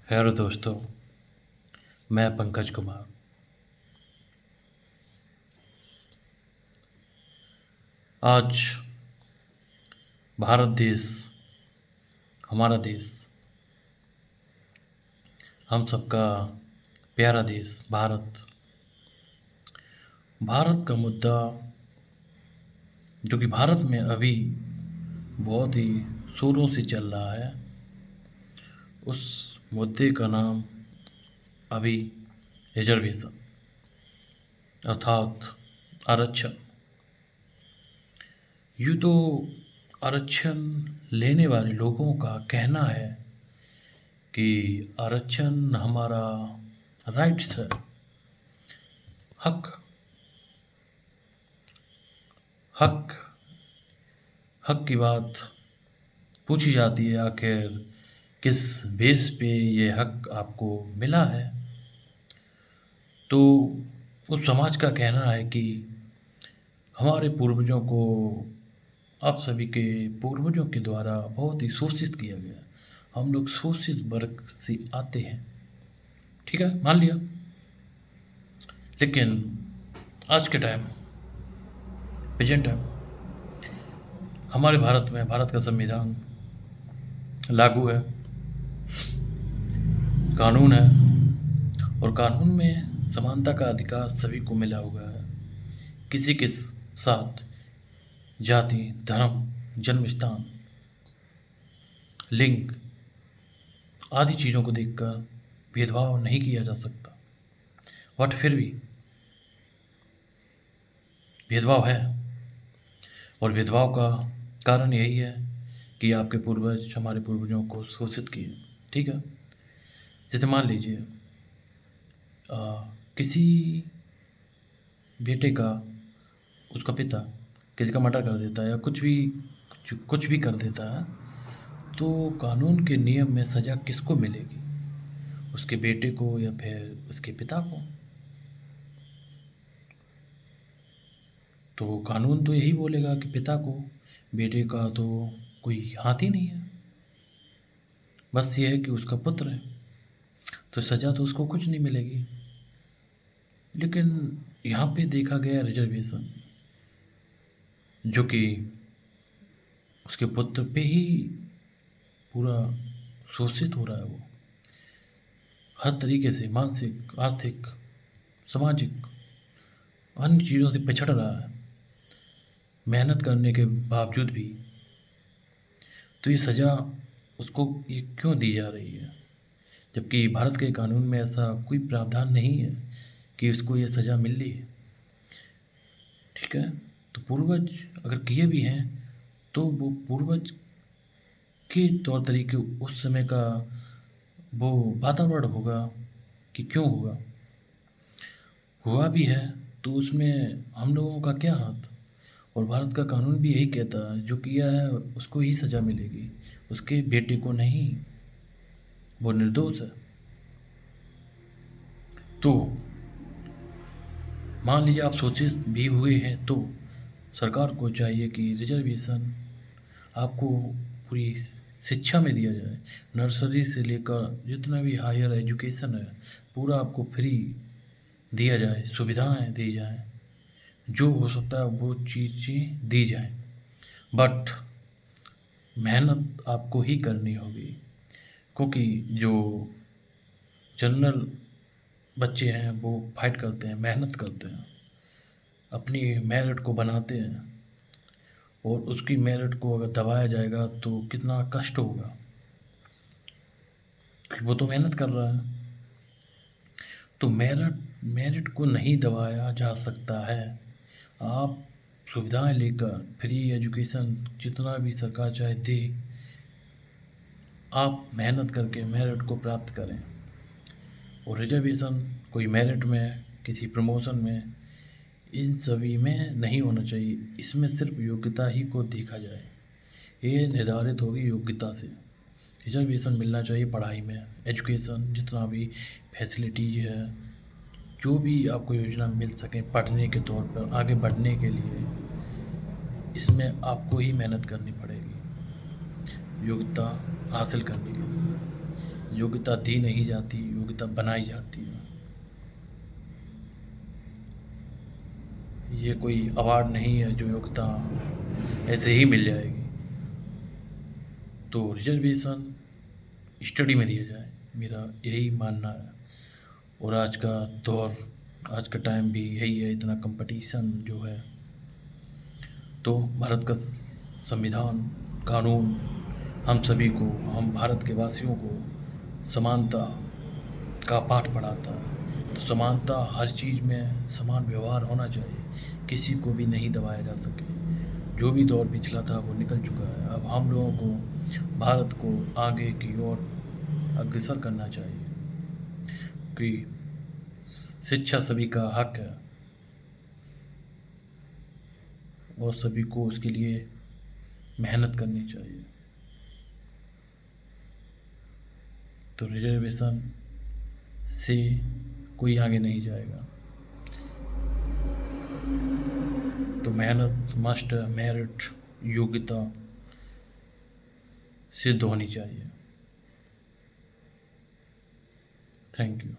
Hello दोस्तों, मैं पंकज कुमार। आज भारत देश, हमारा देश, हम सबका प्यारा देश भारत, भारत का मुद्दा जो कि भारत में अभी बहुत ही जोरों से चल रहा है, उस मुद्दे का नाम अभी रिजर्वेशन अर्थात आरक्षण। यूँ तो आरक्षण लेने वाले लोगों का कहना है कि आरक्षण हमारा राइट्स है, हक हक हक की बात पूछी जाती है, आखिर किस बेस पे ये हक आपको मिला है। तो उस समाज का कहना है कि हमारे पूर्वजों को, आप सभी के पूर्वजों के द्वारा बहुत ही शोषित किया गया, हम लोग शोषित वर्ग से आते हैं। ठीक है, मान लिया। लेकिन आज के टाइम, प्रेजेंट टाइम, हमारे भारत में भारत का संविधान लागू है, कानून है, और कानून में समानता का अधिकार सभी को मिला हुआ है। किसी के साथ जाति, धर्म, जन्म स्थान, लिंग आदि चीज़ों को देखकर भेदभाव नहीं किया जा सकता। बट फिर भी भेदभाव है, और भेदभाव का कारण यही है कि आपके पूर्वज हमारे पूर्वजों को शोषित किए। ठीक है, जैसे मान लीजिए किसी बेटे का, उसका पिता किसी का मर्डर कर देता है या कुछ भी कर देता है, तो कानून के नियम में सज़ा किसको मिलेगी? उसके बेटे को या फिर उसके पिता को? तो कानून तो यही बोलेगा कि पिता को, बेटे का तो कोई हाथ ही नहीं है, बस ये है कि उसका पुत्र है, तो सज़ा तो उसको कुछ नहीं मिलेगी। लेकिन यहाँ पे देखा गया रिजर्वेशन, जो कि उसके पुत्र पे ही पूरा शोषित हो रहा है। वो हर तरीके से मानसिक, आर्थिक, सामाजिक, अन्य चीज़ों से पिछड़ रहा है, मेहनत करने के बावजूद भी। तो ये सज़ा उसको ये क्यों दी जा रही है, जबकि भारत के कानून में ऐसा कोई प्रावधान नहीं है कि उसको ये सज़ा मिल रही है। ठीक है, तो पूर्वज अगर किए भी हैं तो वो पूर्वज के तौर तरीके, उस समय का वो वातावरण होगा कि क्यों हुआ भी है, तो उसमें हम लोगों का क्या हाथ? और भारत का कानून भी यही कहता है, जो किया है उसको ही सज़ा मिलेगी, उसके बेटे को नहीं, वो निर्दोष है। तो मान लीजिए आप शोषित भी हुए हैं, तो सरकार को चाहिए कि रिजर्वेशन आपको पूरी शिक्षा में दिया जाए, नर्सरी से लेकर जितना भी हायर एजुकेशन है पूरा आपको फ्री दिया जाए, सुविधाएं दी जाएं, जो हो सकता है वो चीज़ें दी जाएं। बट मेहनत आपको ही करनी होगी, क्योंकि जो जनरल बच्चे हैं वो फाइट करते हैं, मेहनत करते हैं, अपनी मेरिट को बनाते हैं, और उसकी मेरिट को अगर दबाया जाएगा तो कितना कष्ट होगा, क्योंकि वो तो मेहनत कर रहा है। तो मेरिट को नहीं दबाया जा सकता है। आप सुविधाएं लेकर फ्री एजुकेशन जितना भी सरकार चाहे दे, आप मेहनत करके मेरिट को प्राप्त करें। और रिजर्वेशन कोई मेरिट में, किसी प्रमोशन में, इन सभी में नहीं होना चाहिए। इसमें सिर्फ योग्यता ही को देखा जाए, ये निर्धारित होगी योग्यता से। रिजर्वेशन मिलना चाहिए पढ़ाई में, एजुकेशन जितना भी फैसिलिटीज है, जो भी आपको योजना मिल सके पढ़ने के तौर पर आगे बढ़ने के लिए, इसमें आपको ही मेहनत करनी पड़ेगी योग्यता हासिल करने के लिए। योग्यता दी नहीं जाती, योग्यता बनाई जाती है। ये कोई अवार्ड नहीं है जो योग्यता ऐसे ही मिल जाएगी। तो रिजर्वेशन स्टडी में दिया जाए, मेरा यही मानना है। और आज का दौर, आज का टाइम भी यही है, इतना कंपटीशन जो है। तो भारत का संविधान, कानून हम सभी को, हम भारत के वासियों को समानता का पाठ पढ़ाता है। तो समानता, हर चीज़ में समान व्यवहार होना चाहिए, किसी को भी नहीं दबाया जा सके। जो भी दौर पिछला था वो निकल चुका है। अब हम लोगों को भारत को आगे की ओर अग्रसर करना चाहिए, कि शिक्षा सभी का हक है और सभी को उसके लिए मेहनत करनी चाहिए। तो रिजर्वेशन से कोई आगे नहीं जाएगा। तो मेहनत मस्ट, मेरिट, योग्यता सिद्ध होनी चाहिए। Thank you.